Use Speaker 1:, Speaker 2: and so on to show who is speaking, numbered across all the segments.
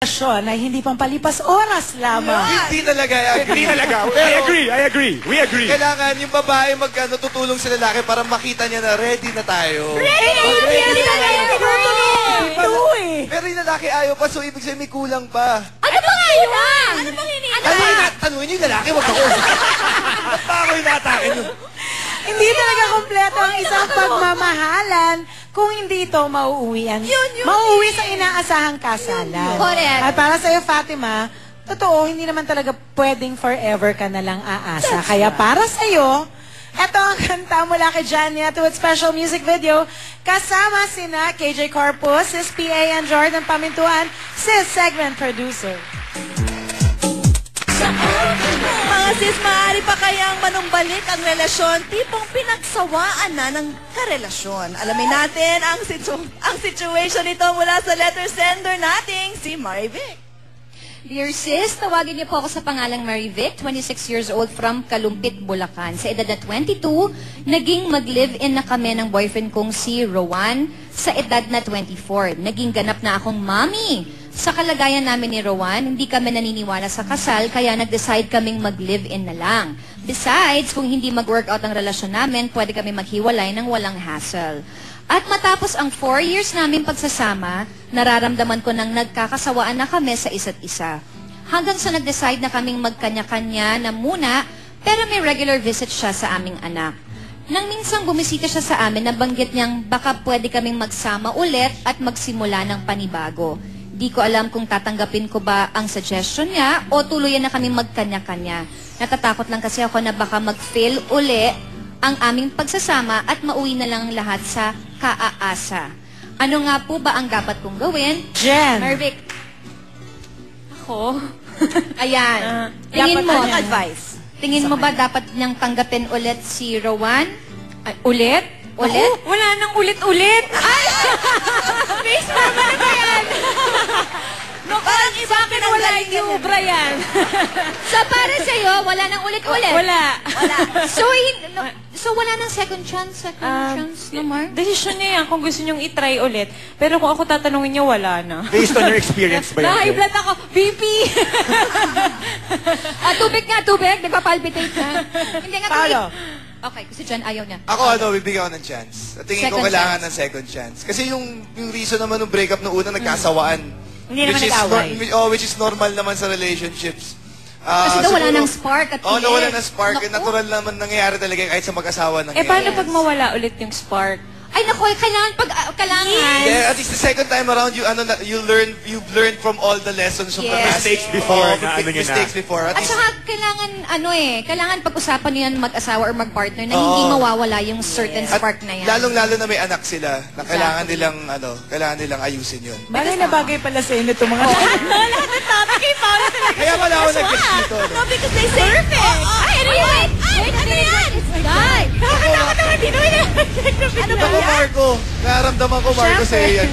Speaker 1: Ay hindi pampalipas oras lamang.
Speaker 2: Hindi talaga, I agree.
Speaker 3: Hindi talaga. I agree. We agree.
Speaker 2: Kailangan yung babae tutulong sa lalaki para makita niya na ready na tayo.
Speaker 1: Ready na tayo.
Speaker 2: Pero yung lalaki ayaw pa, so ibig sabihin may kulang pa.
Speaker 4: Ano bang iwan? Ano bang hinihingi?
Speaker 2: Tanungin niyo yung lalaki, wag ako. Ba't pa ako inatake niyo?
Speaker 1: Hindi talaga kompleto ang isang pagmamahalan kung hindi ito mauuwian. Mauuwi sa inaasahang kasalan.
Speaker 4: Correct.
Speaker 1: At para sa'yo, Fatima, totoo, hindi naman talaga pwedeng forever ka na lang aasa. Kaya para sa'yo, ito ang kanta mula kay Janet with special music video. Kasama sina KJ Corpus, Sis PA and Jordan Pamintuan, Sis segment producer.
Speaker 5: Mga sis, maaari pa kayang manumbalik ang relasyon, tipong pinagsawaan na ng karelasyon. Alamin natin ang situation nito mula sa letter sender nating si Marivic.
Speaker 4: Dear sis, tawagin niyo po ako sa pangalang Marivic, 26 years old from Kalumpit, Bulacan. Sa edad na 22, naging mag-live-in na kami ng boyfriend kong si Rowan sa edad na 24. Naging ganap na akong mommy. Sa kalagayan namin ni Rowan, hindi kami naniniwala sa kasal, kaya nag-decide kaming mag-live-in na lang. Besides, kung hindi mag-workout ang relasyon namin, pwede kami maghiwalay ng walang hassle. At matapos ang 4 years namin pagsasama, nararamdaman ko nang nagkakasawaan na kami sa isa't isa. Hanggang sa nag-decide na kaming magkanya-kanya na muna, pero may regular visit siya sa aming anak. Nang minsang bumisita siya sa amin, nabanggit niyang baka pwede kaming magsama ulit at magsimula ng panibago. Di ko alam kung tatanggapin ko ba ang suggestion niya o tuluyan na kaming magkanya-kanya. Natatakot lang kasi ako na baka mag-fail uli ang aming pagsasama at mauwi na lang lahat sa kaaasa. Ano nga po ba ang dapat kong gawin?
Speaker 1: Jen.
Speaker 4: Marvic. Ako? Ayan.
Speaker 1: dapat
Speaker 4: Tingin mo.
Speaker 1: ano?
Speaker 4: Advice. Tingin mo ba dapat niyang tanggapin ulit si Rowan?
Speaker 1: Ulit?
Speaker 4: Ulit?
Speaker 1: Ako, wala nang ulit-ulit.
Speaker 4: Ay! Face naman na ba yan?
Speaker 5: No, parang iba
Speaker 1: Sa akin wala yung Brian.
Speaker 4: So, para sa'yo, wala nang ulit-ulit?
Speaker 1: Wala.
Speaker 4: So, wala nang second chance? No more?
Speaker 6: Desisyon niya yan kung gusto niyong itry ulit. Pero kung ako tatanungin niya, wala na.
Speaker 3: Based on your experience ba yan?
Speaker 6: Na-high blood ako. BP!
Speaker 4: Tubig nga, tubig. Nagpapalpitate na. Hindi nga, tubig.
Speaker 1: Paolo?
Speaker 4: Okay, kasi dyan ayaw niya.
Speaker 2: Ako, bibigyan ko ng chance. At tingin ko
Speaker 4: Second
Speaker 2: kailangan
Speaker 4: chance.
Speaker 2: ng second chance. Kasi yung reason naman ng breakup noong una, nagkasawaan.
Speaker 1: Hindi naman nag-away.
Speaker 2: Which is normal naman sa relationships.
Speaker 4: Kasi daw wala ng spark at
Speaker 2: nawala ng spark. Natural naman nangyayari talaga kahit sa mag-asawa nangyayari.
Speaker 6: Paano pag mawala ulit yung spark?
Speaker 4: Ay, naku, kailangan
Speaker 2: Yeah, at least the second time around, you've learned from all the lessons from the past.
Speaker 3: Mistakes before na ano yun na.
Speaker 2: Mistakes before.
Speaker 4: At saka, kailangan pag-usapan niyo yan mag-asawa or mag-partner na hindi mawawala yung certain spark na yan.
Speaker 2: Lalong-lalo na may anak sila, na kailangan nilang ayusin yun.
Speaker 1: Bagay na bagay pala sa inyo itong mga...
Speaker 5: Lahat ng topic kay Paolo talaga.
Speaker 2: Kaya wala ako nag-guess dito.
Speaker 5: No, because they say, perfect.
Speaker 4: Ay, ano yan? Wait, ano yan? It's done.
Speaker 5: Nakakatawa naman din. Ano ba
Speaker 2: Ako, Marco. Nararamdaman ko, Marco, sa'yo yan.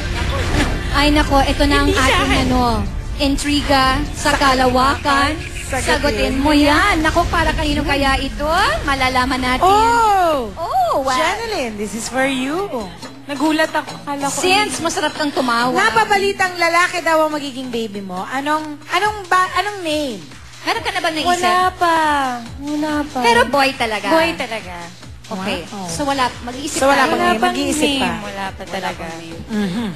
Speaker 4: Ay, nako, ito na ang ating intriga sa kalawakan. Sagutin mo yan. Nako, para kanino kaya ito? Malalaman natin.
Speaker 1: Oh!
Speaker 4: Oh, wow.
Speaker 1: Janeline, this is for you.
Speaker 6: Nagulat ako. Kala ko.
Speaker 4: Since masarap kang tumawa.
Speaker 1: Napabalitang lalaki daw ang magiging baby mo. Anong name?
Speaker 4: Meron ka na ba naisip?
Speaker 6: Wala pa.
Speaker 4: Pero boy talaga.
Speaker 6: Boy talaga.
Speaker 4: Okay.
Speaker 1: Wow.
Speaker 4: So wala, mag-iisip
Speaker 1: So, wala
Speaker 4: tayo.
Speaker 1: pa mag-iisip pa.
Speaker 6: Wala pa talaga.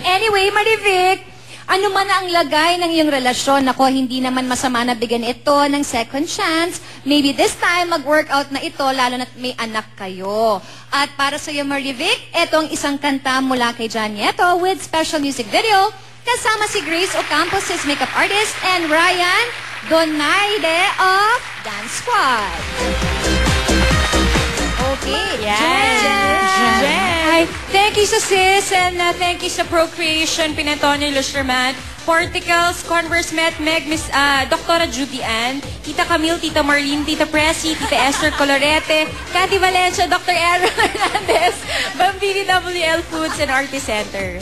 Speaker 4: Anyway, Marivic, ano man ang lagay ng iyong relasyon, ako, hindi naman masama na bigyan ito ng second chance. Maybe this time, mag-workout na ito, lalo na may anak kayo. At para sa iyo, Marivic, itong isang kanta mula kay Janieto with special music video, kasama si Grace Ocampo, his makeup artist, and Ryan Donaide of Dance Squad. Okay.
Speaker 6: Jen. Hi. Thank you sa sis and thank you sa Procreation, Pinantonio Lusherman, Porticals, Converse Met, Meg, Miss Dr. Judy Ann, Tita Camille, Tita Marlene, Tita Presi, Tita Esther Colorete, Cathy Valencia, Dr. Aaron Hernandez, Bambini WL Foods and Artist Center.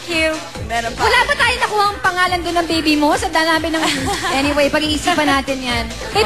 Speaker 6: Thank you.
Speaker 4: Wala ba tayo nakuha ang pangalan doon ng baby mo? Sa dami ng... Anyway, pag-iisipan natin yan. May